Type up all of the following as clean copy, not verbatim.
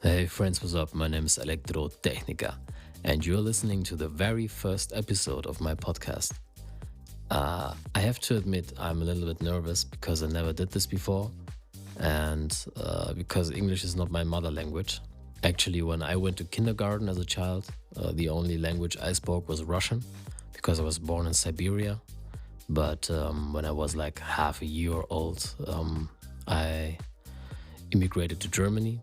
Hey friends, what's up? My name is Elektrotechnika, and you're listening to the very first episode of my podcast. I have to admit, I'm a little bit nervous because I never did this before, and because English is not my mother language. Actually, when I went to kindergarten as a child, the only language I spoke was Russian because I was born in Siberia. But when I was like half a year old, I immigrated to Germany.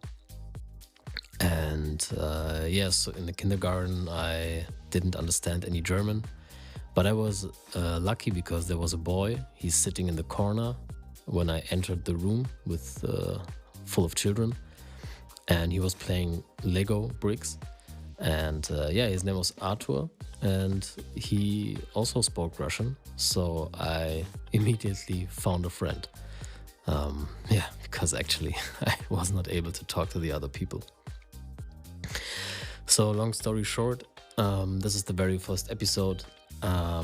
And so in the kindergarten, I didn't understand any German, but I was lucky because there was a boy. He's sitting in the corner when I entered the room with full of children, and he was playing Lego bricks. And his name was Arthur, and he also spoke Russian. So I immediately found a friend. Because actually I was not able to talk to the other people. So, long story short, this is the very first episode. I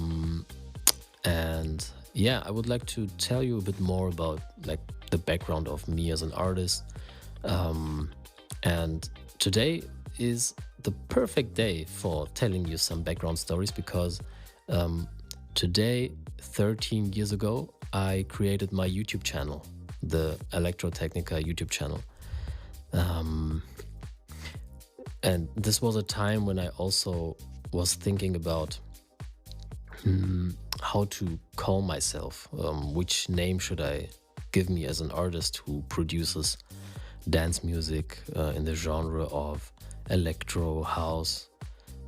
would like to tell you a bit more about like the background of me as an artist. And today is the perfect day for telling you some background stories because today, 13 years ago, I created my YouTube channel, the Elektrotechnika YouTube channel. And this was a time when I also was thinking about how to call myself. Which name should I give me as an artist who produces dance music in the genre of electro house?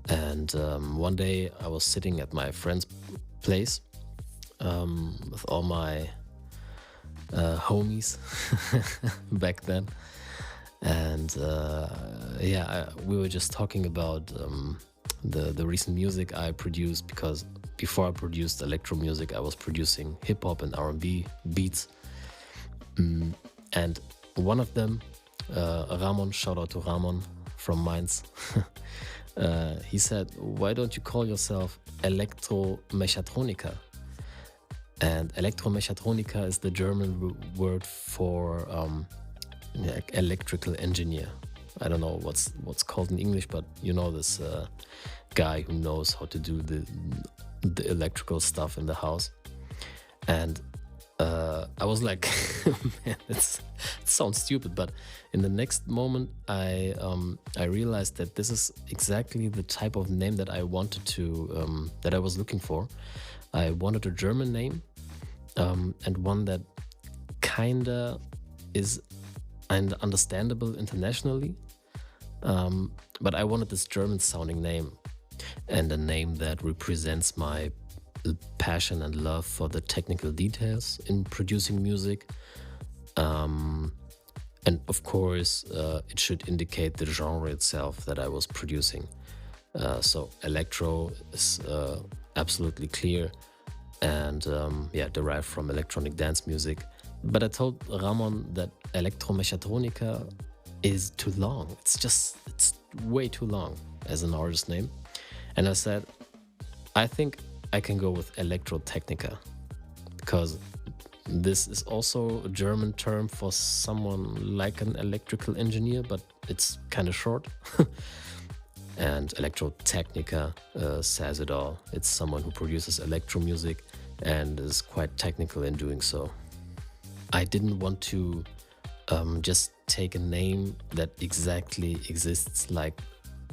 And one day I was sitting at my friend's place with all my homies back then. And we were just talking about the recent music I produced, because before I produced electro music, I was producing hip hop and R&B beats. And one of them, Ramon, shout out to Ramon from Mainz, he said, "Why don't you call yourself Elektromechatronika?" And Elektromechatronika is the German word for electrical engineer. I don't know what's called in English, but you know, this guy who knows how to do the electrical stuff in the house. And I was like, man, it sounds stupid, but in the next moment, I realized that this is exactly the type of name that I wanted to that I was looking for. I wanted a German name, and one that kinda is and understandable internationally, but I wanted this German sounding name, and a name that represents my passion and love for the technical details in producing music. And of course, it should indicate the genre itself that I was producing. So electro is absolutely clear, and derived from electronic dance music. But I told Ramon that Elektromechatronika is too long. It's way too long as an artist name. And I said, I think I can go with Elektrotechnika, because this is also a German term for someone like an electrical engineer, but it's kind of short. And Elektrotechnika says it all. It's someone who produces electro music and is quite technical in doing so. I didn't want to just take a name that exactly exists like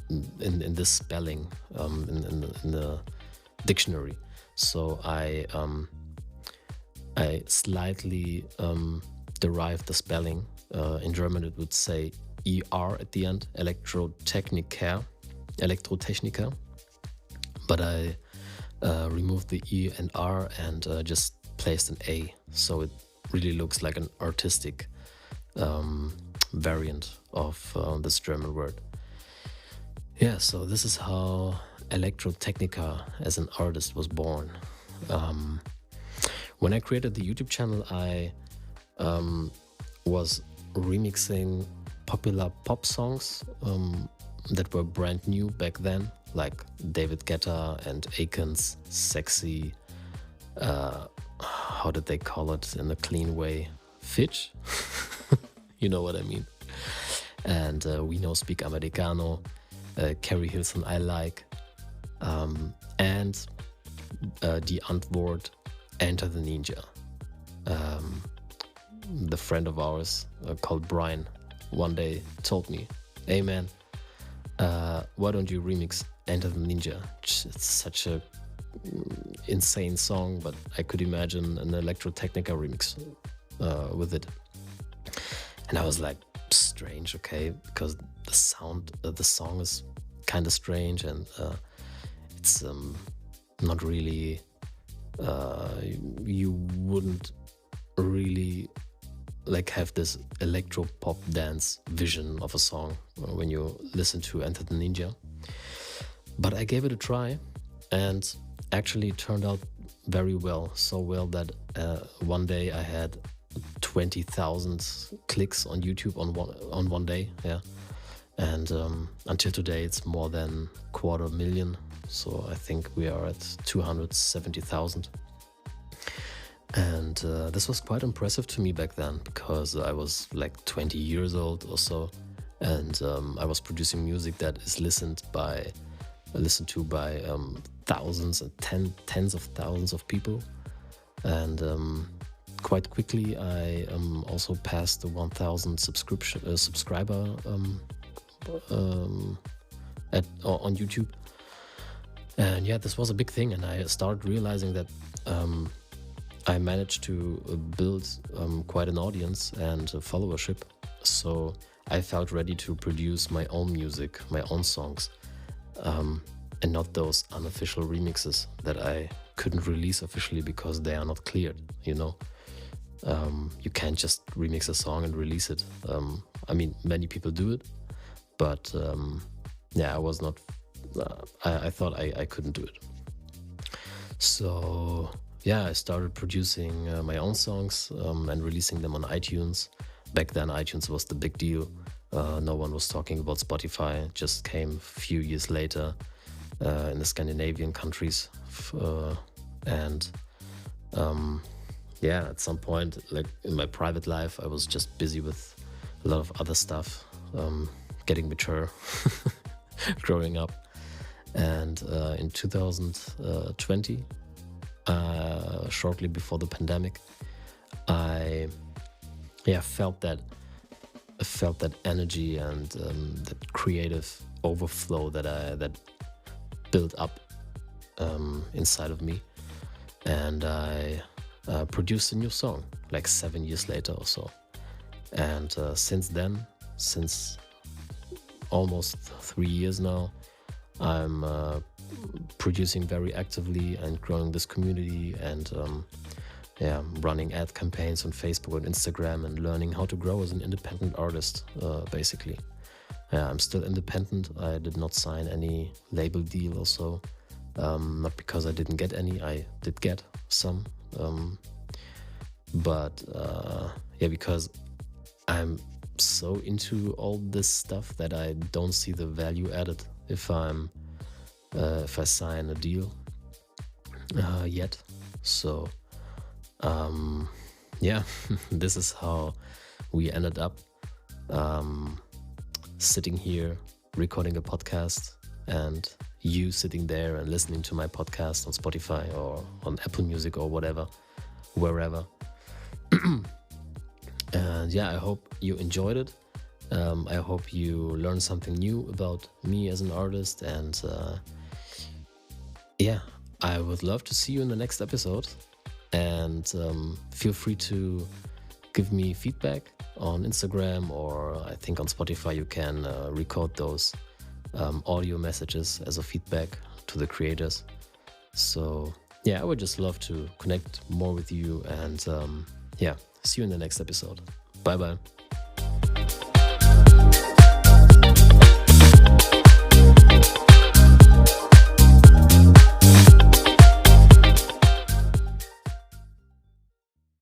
in this spelling in the dictionary. So I slightly derived the spelling. In German, it would say ER at the end, Elektrotechnika. But I removed the E and R and just placed an A. So it really looks like an artistic variant of this German word. Yeah, so this is how Elektrotechnika as an artist was born. When I created the YouTube channel, I was remixing popular pop songs that were brand new back then, like David Guetta and Akon's Sexy, how did they call it in a clean way? Fitch? You know what I mean. and We Know Speak Americano, Carrie Hilson I Like, and Die Antwort, Enter the Ninja. The friend of ours called Brian one day told me, hey man, why don't you remix Enter the Ninja? It's such a insane song, but I could imagine an Elektrotechnika remix with it. And I was like, strange, okay, because the sound, the song is kind of strange, and it's not really, you wouldn't really like have this electro pop dance vision of a song when you listen to Enter the Ninja. But I gave it a try, and actually it turned out very well, so well that one day I had 20,000 clicks on YouTube on one day, yeah. And until today it's more than 250,000, so I think we are at 270,000. And this was quite impressive to me back then, because I was like 20 years old or so, and I was producing music that is listened to by thousands and tens of thousands of people. And quite quickly I also passed the 1,000 subscriber on YouTube. And yeah, this was a big thing, and I started realizing that I managed to build quite an audience and a followership. So I felt ready to produce my own music, my own songs, and not those unofficial remixes that I couldn't release officially because they are not cleared, you know. You can't just remix a song and release it. I mean, many people do it, but yeah, I was not, I thought I couldn't do it. So yeah, I started producing my own songs and releasing them on iTunes. Back then, iTunes was the big deal. No one was talking about Spotify. It just came a few years later in the Scandinavian countries. Yeah, at some point, like in my private life, I was just busy with a lot of other stuff, getting mature, growing up. And in 2020, shortly before the pandemic, I felt that energy and that creative overflow that built up inside of me, and I produced a new song like 7 years later or so. And since then, since almost 3 years now, I'm producing very actively and growing this community, and running ad campaigns on Facebook and Instagram, and learning how to grow as an independent artist, basically. I'm still independent. I did not sign any label deal or so, not because I didn't get any. I did get some, but because I'm so into all this stuff that I don't see the value added if I sign a deal yet. So this is how we ended up sitting here recording a podcast, and you sitting there and listening to my podcast on Spotify or on Apple Music or whatever, wherever. And yeah, I hope you enjoyed it. I hope you learned something new about me as an artist, and I would love to see you in the next episode. And feel free to give me feedback on Instagram, or I think on Spotify you can record those audio messages as a feedback to the creators. So yeah, I would just love to connect more with you, and see you in the next episode. Bye bye.